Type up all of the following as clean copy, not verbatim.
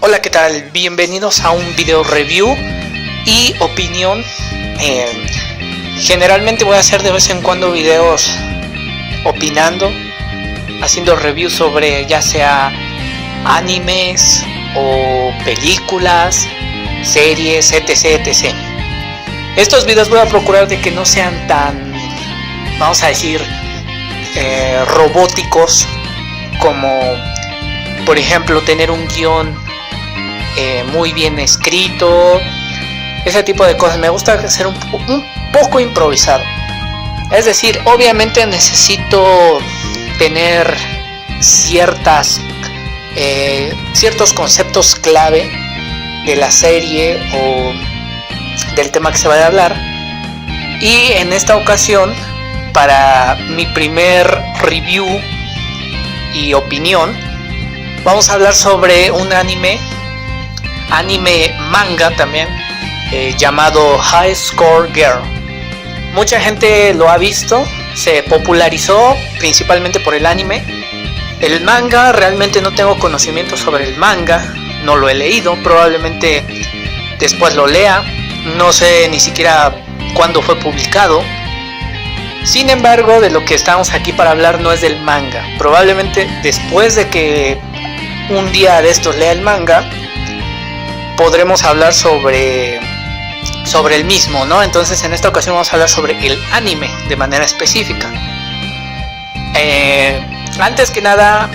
Hola, ¿qué tal? Bienvenidos a un video review y opinión. Generalmente voy a hacer de vez en cuando videos opinando, haciendo reviews sobre ya sea animes o películas, series, etc. Estos videos voy a procurar de que no sean tan, vamos a decir, robóticos, como por ejemplo tener un guión muy bien escrito, ese tipo de cosas. Me gusta ser un poco improvisado, es decir, obviamente necesito tener ciertos conceptos clave de la serie o del tema que se vaya a hablar. Y en esta ocasión, para mi primer review y opinión, vamos a hablar sobre un anime manga también, llamado High Score Girl. Mucha gente lo ha visto, se popularizó principalmente por el anime. El manga, realmente no tengo conocimiento sobre el manga, no lo he leído, probablemente después lo lea, no sé ni siquiera cuándo fue publicado. Sin embargo, de lo que estamos aquí para hablar no es del manga. Probablemente después de que un día de estos lea el manga, podremos hablar sobre el mismo, ¿no? Entonces en esta ocasión vamos a hablar sobre el anime de manera específica. Antes que nada,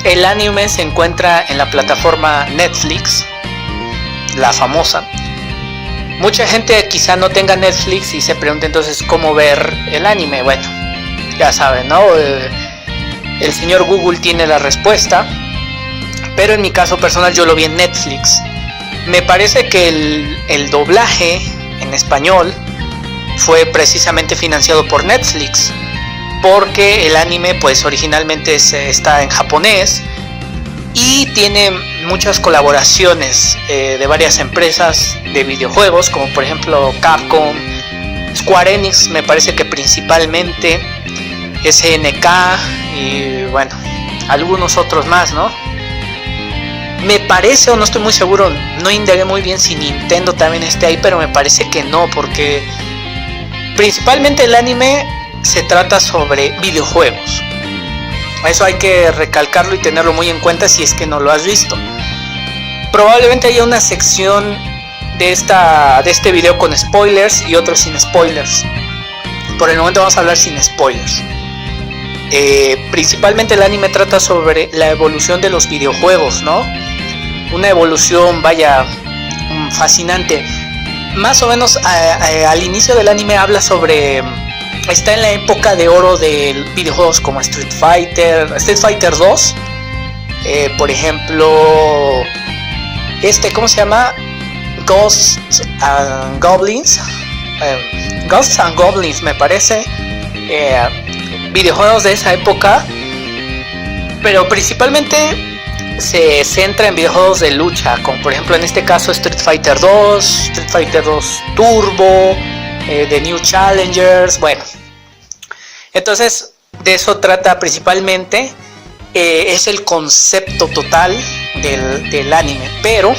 el anime se encuentra en la plataforma Netflix, la famosa. Mucha gente quizá no tenga Netflix y se pregunta entonces cómo ver el anime. Bueno, ya saben, ¿no? El señor Google tiene la respuesta, pero en mi caso personal yo lo vi en Netflix. Me parece que el doblaje en español fue precisamente financiado por Netflix, porque el anime pues originalmente está en japonés y tiene muchas colaboraciones de varias empresas de videojuegos, como por ejemplo Capcom, Square Enix, me parece que principalmente, SNK y bueno, algunos otros más, ¿no? Me parece, o no estoy muy seguro, no indagué muy bien si Nintendo también esté ahí, pero me parece que no, porque principalmente el anime se trata sobre videojuegos. Eso hay que recalcarlo y tenerlo muy en cuenta si es que no lo has visto. Probablemente haya una sección de este video con spoilers y otros sin spoilers. Por el momento vamos a hablar sin spoilers. Principalmente el anime trata sobre la evolución de los videojuegos, ¿no? Una evolución, vaya, fascinante. Más o menos al inicio del anime habla sobre... Está en la época de oro de videojuegos como Street Fighter 2, por ejemplo, ¿cómo se llama? Ghosts and Goblins, me parece. Videojuegos de esa época, pero principalmente se centra en videojuegos de lucha, como por ejemplo en este caso Street Fighter 2 Turbo, The New Challengers. Bueno, entonces de eso trata principalmente. Es el concepto total del anime, pero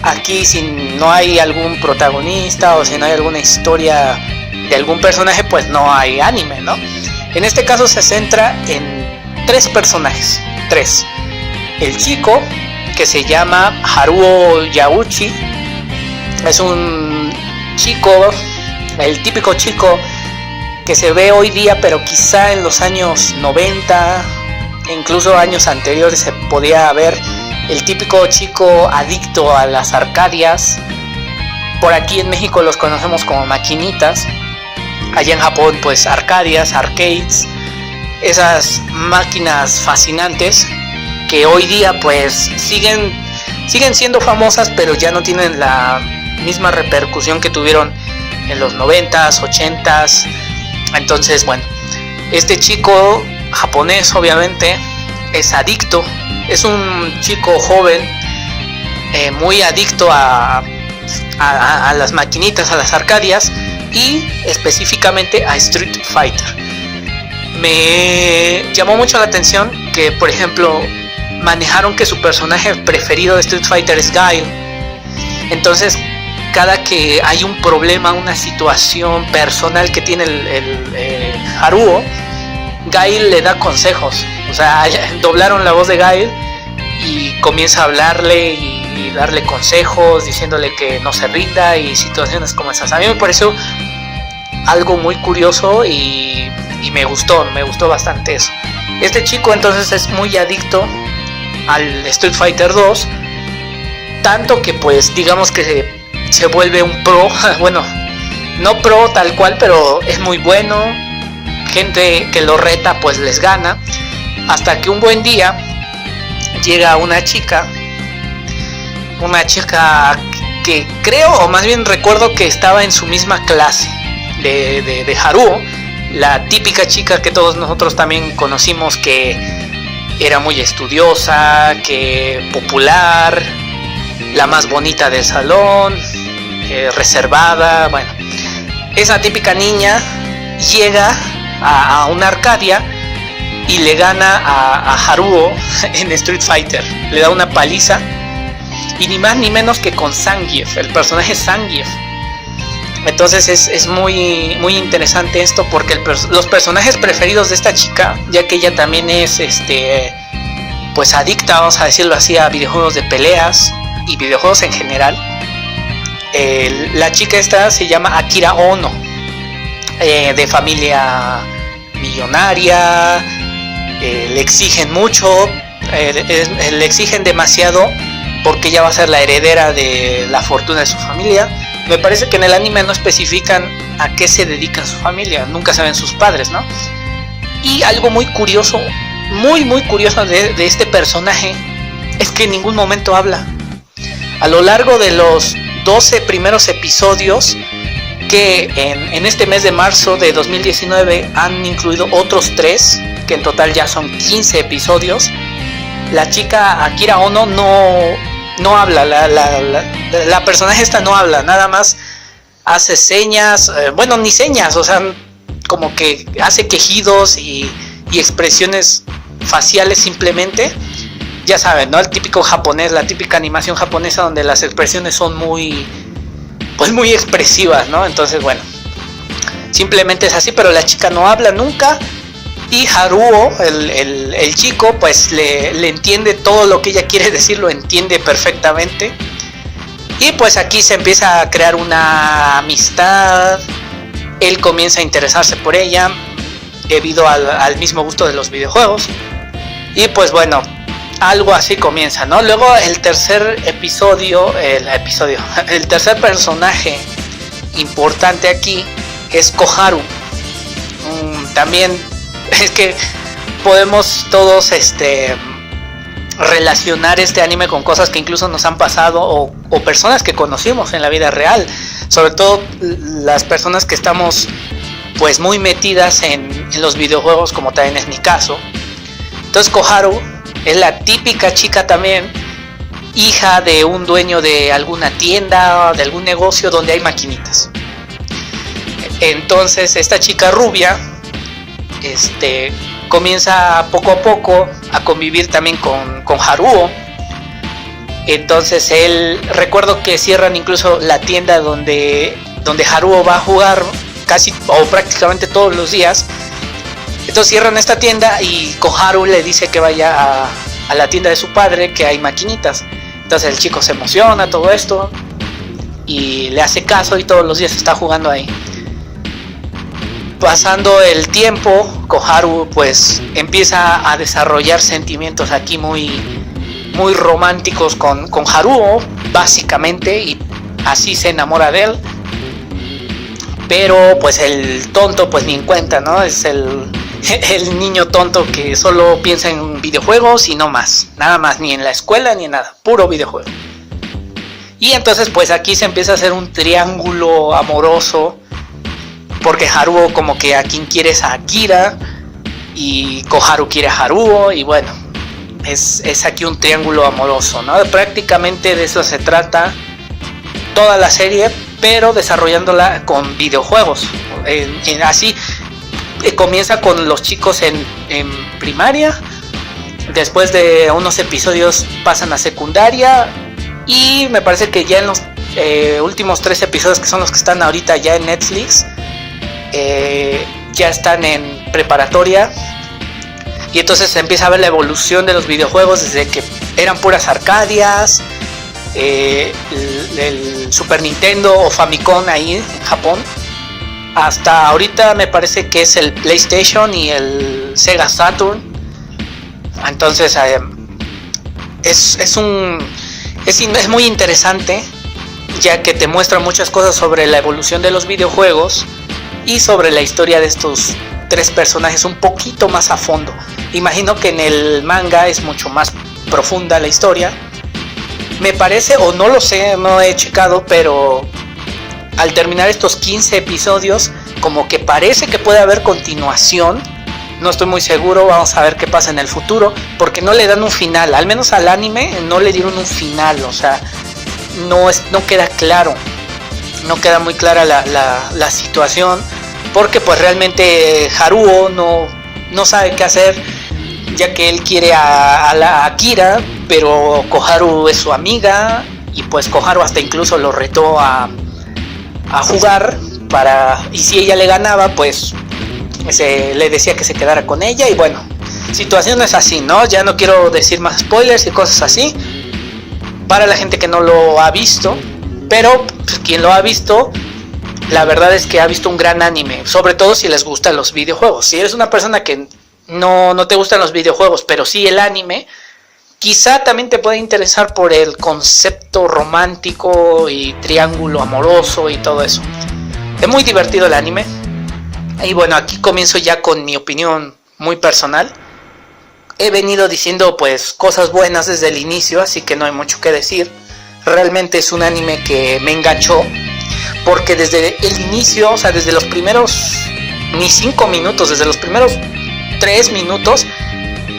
aquí si no hay algún protagonista o si no hay alguna historia de algún personaje, pues no hay anime, ¿no? En este caso se centra en tres personajes. El chico, que se llama Haruo Yauchi, es un chico, el típico chico que se ve hoy día, pero quizá en los años 90, incluso años anteriores, se podía ver el típico chico adicto a las arcadias. Por aquí en México los conocemos como maquinitas. Allá en Japón pues arcades, esas máquinas fascinantes que hoy día pues siguen siendo famosas, pero ya no tienen la misma repercusión que tuvieron en los 90s, 80s. Entonces bueno, este chico japonés obviamente es adicto, es un chico joven muy adicto a las maquinitas, a las arcadias, y específicamente a Street Fighter. Me llamó mucho la atención que, por ejemplo, manejaron que su personaje preferido de Street Fighter es Guile. Entonces, cada que hay un problema, una situación personal que tiene el Haruo, Guile le da consejos. O sea, doblaron la voz de Guile y comienza a hablarle y darle consejos, diciéndole que no se rinda y situaciones como esas. A mí me pareció algo muy curioso y me gustó bastante eso. Este chico entonces es muy adicto al Street Fighter 2, tanto que pues digamos que se vuelve un pro. Bueno, no pro tal cual, pero es muy bueno. Gente que lo reta pues les gana, hasta que un buen día llega una chica que creo, o más bien recuerdo que estaba en su misma clase de Haruo, la típica chica que todos nosotros también conocimos, que era muy estudiosa, que popular, la más bonita del salón, reservada. Bueno, esa típica niña llega a una Arcadia y le gana a Haruo en Street Fighter, le da una paliza, y ni más ni menos que con Zangief, el personaje Zangief. Entonces es muy, muy interesante esto, porque los personajes preferidos de esta chica, ya que ella también es pues adicta, vamos a decirlo así, a videojuegos de peleas y videojuegos en general. La chica esta se llama Akira Ono, de familia millonaria. Le exigen mucho, le exigen demasiado, porque ella va a ser la heredera de la fortuna de su familia. Me parece que en el anime no especifican a qué se dedica su familia, nunca saben sus padres, ¿no? Y algo muy curioso, muy curioso de este personaje, es que en ningún momento habla. A lo largo de los 12 primeros episodios, que en este mes de marzo de 2019 han incluido otros 3, que en total ya son 15 episodios, la chica Akira Ono no habla, la personaje esta no habla, nada más hace señas, bueno, ni señas, o sea, como que hace quejidos y expresiones faciales simplemente. Ya saben, ¿no? El típico japonés, la típica animación japonesa donde las expresiones son muy expresivas, ¿no? Entonces, bueno, simplemente es así, pero la chica no habla nunca. Y Haruo, el chico, pues le entiende todo lo que ella quiere decir, lo entiende perfectamente. Y pues aquí se empieza a crear una amistad. Él comienza a interesarse por ella debido al mismo gusto de los videojuegos. Y pues bueno, algo así comienza, ¿no? Luego el tercer el tercer personaje importante aquí es Koharu. También es que podemos todos relacionar este anime con cosas que incluso nos han pasado o personas que conocimos en la vida real, sobre todo las personas que estamos pues muy metidas en los videojuegos, como también es mi caso. Entonces Koharu es la típica chica también, hija de un dueño de alguna tienda, de algún negocio donde hay maquinitas. Entonces esta chica rubia comienza poco a poco a convivir también con Haruo. Entonces recuerdo que cierran incluso la tienda donde Haruo va a jugar casi o prácticamente todos los días. Entonces cierran esta tienda y Koharu le dice que vaya a la tienda de su padre, que hay maquinitas. Entonces el chico se emociona, todo esto, y le hace caso y todos los días está jugando ahí. Pasando el tiempo, Koharu pues empieza a desarrollar sentimientos aquí muy románticos con Haruo, básicamente, y así se enamora de él. Pero pues el tonto pues ni en cuenta, ¿no? Es el niño tonto que solo piensa en videojuegos y no más, nada más, ni en la escuela ni en nada, puro videojuego. Y entonces pues aquí se empieza a hacer un triángulo amoroso, porque Haruo como que a quien quiere es a Akira y Koharu quiere a Haruo, y bueno, es aquí un triángulo amoroso, ¿no? Prácticamente de eso se trata toda la serie, pero desarrollándola con videojuegos. Así comienza con los chicos en primaria, Después de unos episodios pasan a secundaria y me parece que ya en los últimos 3 episodios, que son los que están ahorita ya en Netflix, ya están en preparatoria. Y entonces se empieza a ver la evolución de los videojuegos desde que eran puras arcadias, el Super Nintendo o Famicom ahí en Japón, hasta ahorita me parece que es el PlayStation y el Sega Saturn. Entonces es muy interesante, ya que te muestra muchas cosas sobre la evolución de los videojuegos y sobre la historia de estos 3 personajes un poquito más a fondo. Imagino que en el manga es mucho más profunda la historia, me parece, o no lo sé, no he checado, pero al terminar estos 15 episodios como que parece que puede haber continuación. No estoy muy seguro, vamos a ver qué pasa en el futuro, porque no le dan un final, al menos al anime no le dieron un final, o sea, no queda claro, no queda muy clara la situación, porque pues realmente Haruo no sabe qué hacer, ya que él quiere a la Akira, pero Koharu es su amiga, y pues Koharu hasta incluso lo retó a jugar, y si ella le ganaba, pues le decía que se quedara con ella. Y bueno, situaciones así, ¿no? Ya no quiero decir más spoilers y cosas así para la gente que no lo ha visto, pero pues, quien lo ha visto, la verdad es que ha visto un gran anime, sobre todo si les gustan los videojuegos. Si eres una persona que no te gustan los videojuegos, pero sí el anime, quizá también te puede interesar por el concepto romántico y triángulo amoroso y todo eso. Es muy divertido el anime. Y bueno, aquí comienzo ya con mi opinión muy personal. He venido diciendo pues cosas buenas desde el inicio, así que no hay mucho que decir. Realmente es un anime que me enganchó, porque desde el inicio, o sea, desde los primeros ni 5 minutos, desde los primeros 3 minutos,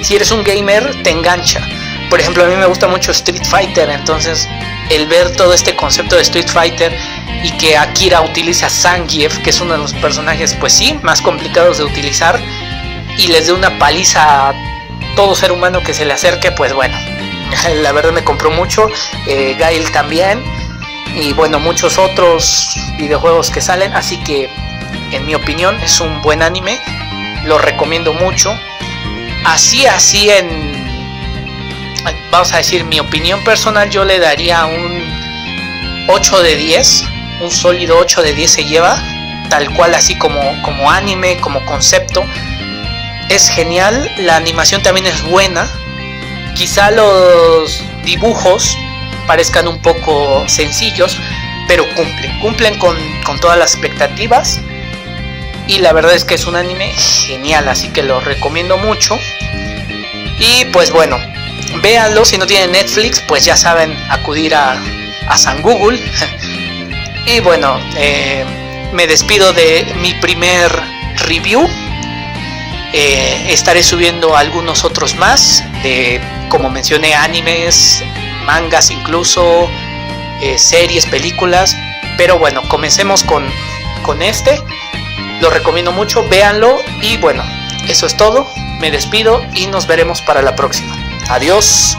si eres un gamer te engancha. Por ejemplo, a mí me gusta mucho Street Fighter, entonces el ver todo este concepto de Street Fighter y que Akira utiliza a Zangief, que es uno de los personajes pues sí, más complicados de utilizar, y les dé una paliza a todo ser humano que se le acerque, pues bueno, la verdad me compró mucho. Gail también, y bueno, muchos otros videojuegos que salen, así que en mi opinión es un buen anime, lo recomiendo mucho. Así vamos a decir mi opinión personal, yo le daría un 8 de 10, un sólido 8 de 10 se lleva, tal cual, así como anime, como concepto. Es genial, la animación también es buena. Quizá los dibujos parezcan un poco sencillos, pero cumplen con todas las expectativas. Y la verdad es que es un anime genial, así que lo recomiendo mucho. Y pues bueno, véanlo. Si no tienen Netflix, pues ya saben, acudir a San Google. Y bueno, me despido de mi primer review. Estaré subiendo algunos otros más, como mencioné, animes, mangas incluso, series, películas. Pero bueno, comencemos con este. Lo recomiendo mucho, véanlo. Y bueno, eso es todo. Me despido y nos veremos para la próxima. Adiós.